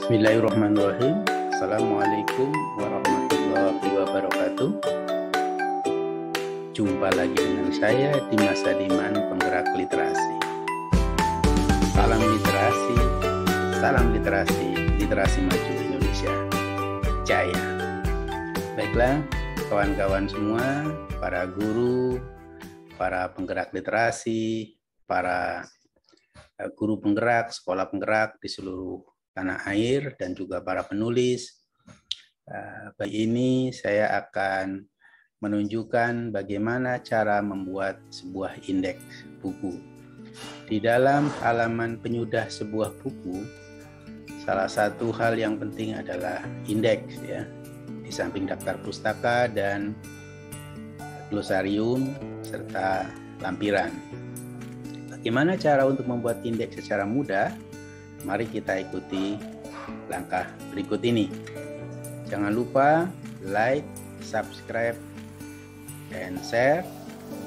Bismillahirrahmanirrahim. Assalamualaikum warahmatullahi wabarakatuh. Jumpa lagi dengan saya Dimas Adiman, penggerak literasi. Salam literasi, salam literasi, literasi maju Indonesia jaya. Baiklah, kawan-kawan semua, para guru, para penggerak literasi, para guru penggerak, sekolah penggerak di seluruh tanah air, dan juga para penulis. Kali ini saya akan menunjukkan bagaimana cara membuat sebuah indeks buku. Di dalam halaman penyudah sebuah buku, salah satu hal yang penting adalah indeks, ya. Di samping daftar pustaka dan glosarium serta lampiran. Bagaimana cara untuk membuat indeks secara mudah? Mari kita ikuti langkah berikut ini. Jangan lupa like, subscribe, and share,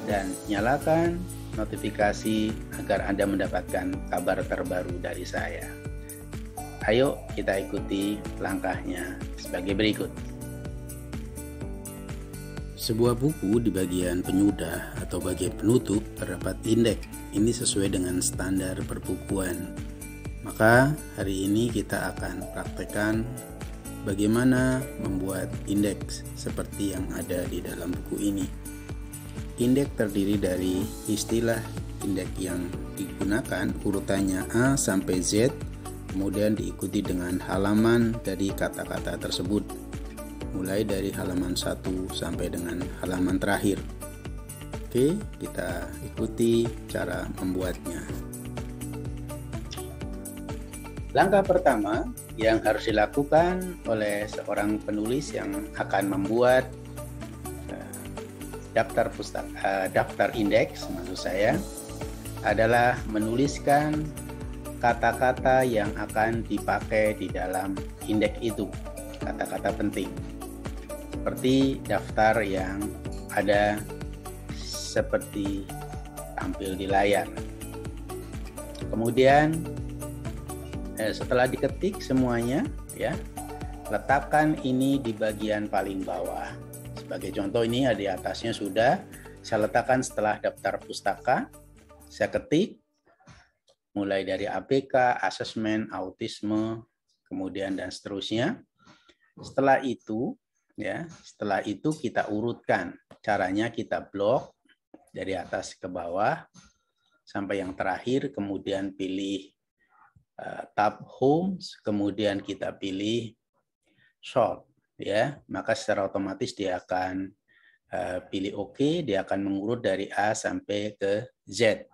dan nyalakan notifikasi agar Anda mendapatkan kabar terbaru dari saya. Ayo kita ikuti langkahnya sebagai berikut. Sebuah buku di bagian penyudah atau bagian penutup terdapat indeks. Ini sesuai dengan standar perbukuan. Maka hari ini kita akan praktekkan bagaimana membuat indeks seperti yang ada di dalam buku ini. Indeks terdiri dari istilah indeks yang digunakan, urutannya A sampai Z, kemudian diikuti dengan halaman dari kata-kata tersebut, mulai dari halaman 1 sampai dengan halaman terakhir. Oke, kita ikuti cara membuatnya. Langkah pertama yang harus dilakukan oleh seorang penulis yang akan membuat daftar indeks, maksud saya, adalah menuliskan kata-kata yang akan dipakai di dalam indeks itu, kata-kata penting. Seperti daftar yang ada seperti tampil di layar. Kemudian setelah diketik semuanya, ya, letakkan ini di bagian paling bawah. Sebagai contoh, ini di atasnya sudah saya letakkan setelah daftar pustaka. Saya ketik mulai dari ABK, asesmen, autisme, kemudian dan seterusnya. Setelah itu kita urutkan. Caranya kita blok dari atas ke bawah sampai yang terakhir, kemudian pilih tab home, kemudian kita pilih sort, ya, maka secara otomatis dia akan pilih OK, dia akan mengurut dari A sampai ke Z.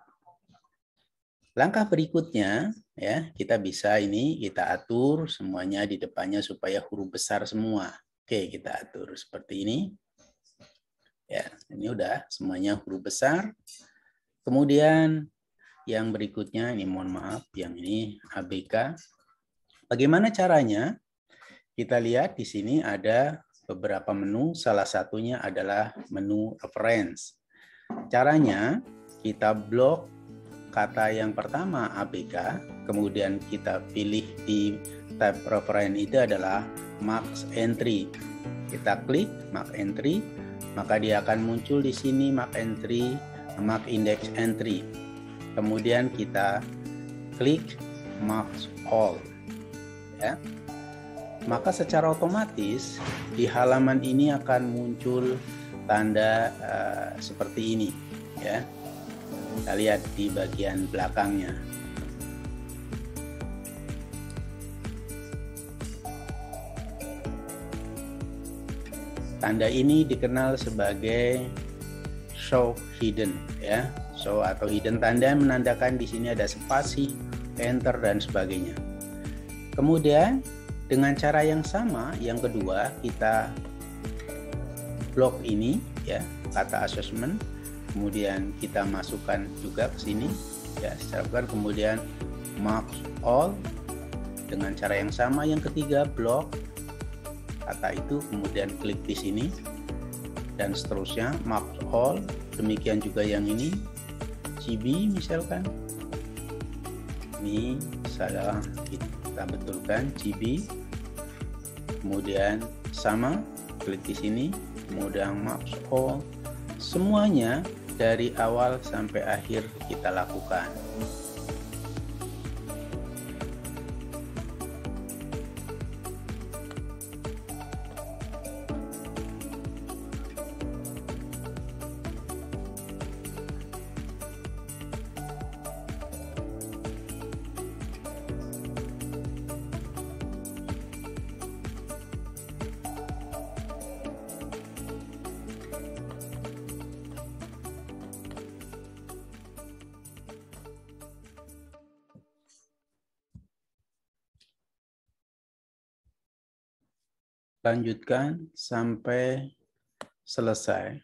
Langkah berikutnya, ya, kita bisa kita atur semuanya di depannya supaya huruf besar semua. Oke, kita atur seperti ini. Ya, ini udah semuanya huruf besar. Kemudian yang berikutnya, ini mohon maaf, yang ini ABK. Bagaimana caranya? Kita lihat di sini ada beberapa menu, salah satunya adalah menu reference. Caranya, kita blok kata yang pertama ABK, kemudian kita pilih di tab reference itu adalah mark entry. Kita klik mark entry, maka dia akan muncul di sini mark entry, mark index entry. Kemudian kita klik mark all, ya. Maka secara otomatis di halaman ini akan muncul tanda seperti ini, ya. Kita lihat di bagian belakangnya. Tanda ini dikenal sebagai show hidden, ya. Show atau hidden, tanda menandakan di sini ada spasi, enter, dan sebagainya. Kemudian dengan cara yang sama, yang kedua, kita blok ini, ya, kata assessment, kemudian kita masukkan juga ke sini, ya, secara kemudian mark all dengan cara yang sama. Yang ketiga, blok kata itu, kemudian klik di sini dan seterusnya, mark all. Demikian juga yang ini, GB misalkan. Ini salah, kita betulkan GB, kemudian sama, klik di sini, kemudian maps all, semuanya dari awal sampai akhir kita lakukan. Lanjutkan sampai selesai.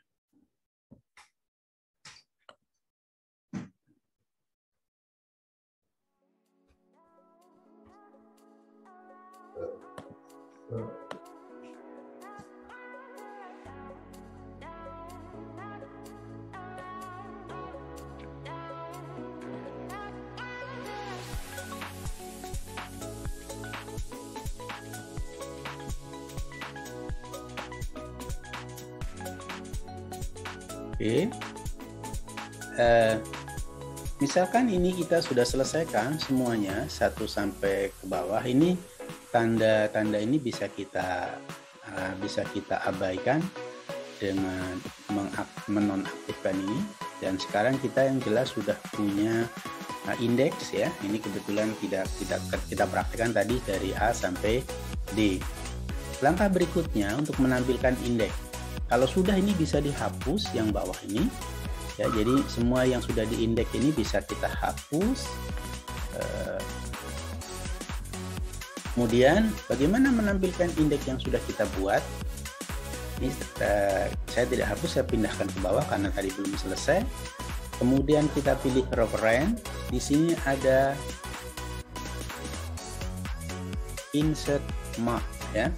Oke. Misalkan ini kita sudah selesaikan semuanya 1 sampai ke bawah. Ini tanda-tanda ini bisa kita abaikan dengan menonaktifkan ini. Dan sekarang kita yang jelas sudah punya indeks ya. Ini kebetulan kita praktekkan tadi dari A sampai D. Langkah berikutnya untuk menampilkan indeks. Kalau sudah ini bisa dihapus yang bawah ini, ya. Jadi semua yang sudah diindeks ini bisa kita hapus. Kemudian bagaimana menampilkan indeks yang sudah kita buat? Ini saya tidak hapus, saya pindahkan ke bawah karena tadi belum selesai. Kemudian kita pilih reference. Di sini ada insert mark ya.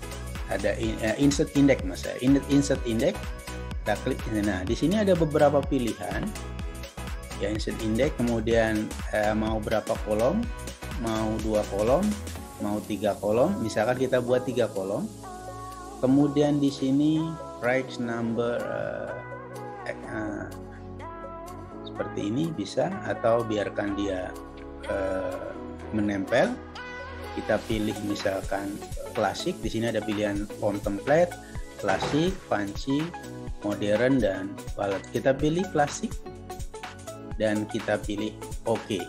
Ada insert index mas, insert index, kita klik ini. Nah di sini ada beberapa pilihan ya, insert index, kemudian mau berapa kolom, mau 2 kolom, mau 3 kolom, misalkan kita buat 3 kolom. Kemudian di sini right number seperti ini bisa, atau biarkan dia menempel. Kita pilih misalkan klasik, di sini ada pilihan font template, klasik, punchy, modern, dan bullet. Kita pilih klasik dan kita pilih OK.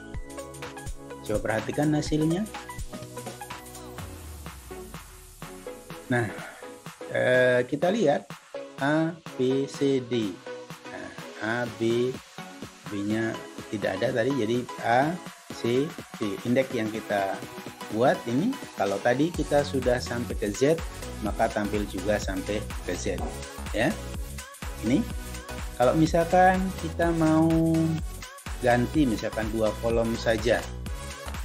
Coba perhatikan hasilnya. Nah, kita lihat A, B, C, D. Nah, A, B, B-nya tidak ada tadi, jadi A, C, D. Indeks yang kita buat ini, kalau tadi kita sudah sampai ke Z, maka tampil juga sampai ke Z ya. Ini kalau misalkan kita mau ganti misalkan 2 kolom saja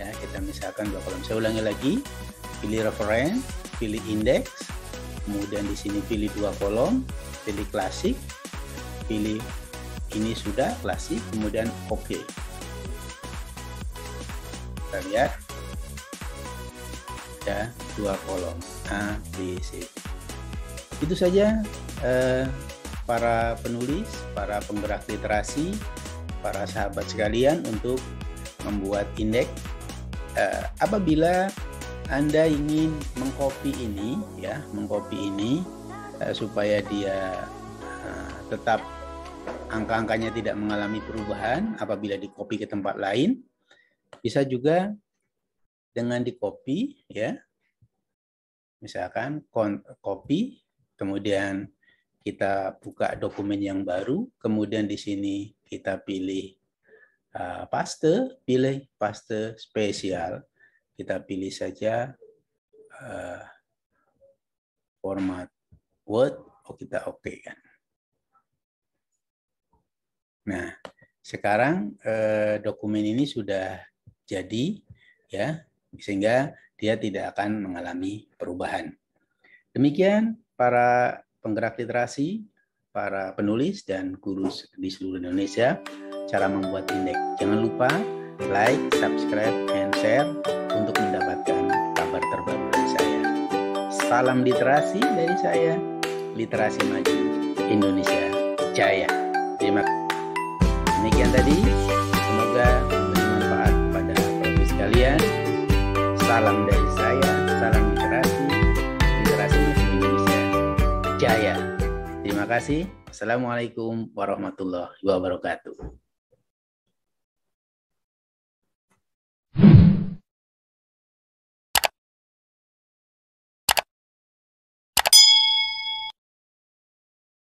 ya, kita misalkan 2 kolom. Saya ulangi lagi, pilih reference, pilih indeks, kemudian di sini pilih 2 kolom, pilih klasik, pilih ini sudah klasik, kemudian OK. Kita lihat ada 2 kolom A, B, C. Itu saja para penulis, para penggerak literasi, para sahabat sekalian untuk membuat indeks. Apabila Anda ingin mengcopy ini ya, supaya dia tetap angka-angkanya tidak mengalami perubahan apabila di-copy ke tempat lain, bisa juga dengan di-copy ya. Misalkan copy, kemudian kita buka dokumen yang baru, kemudian di sini kita pilih paste, pilih paste spesial. Kita pilih saja format Word, kita oke kan. Nah, sekarang dokumen ini sudah jadi ya, sehingga dia tidak akan mengalami perubahan. Demikian para penggerak literasi, para penulis dan guru di seluruh Indonesia, cara membuat indeks. Jangan lupa like, subscribe, and share untuk mendapatkan kabar terbaru dari saya. Salam literasi dari saya, literasi maju Indonesia Jaya. Terima kasih. Demikian tadi, semoga bermanfaat kepada Bapak sekalian. Salam dari saya, salam literasi, literasi maju Indonesia Jaya. Terima kasih. Assalamualaikum warahmatullahi wabarakatuh.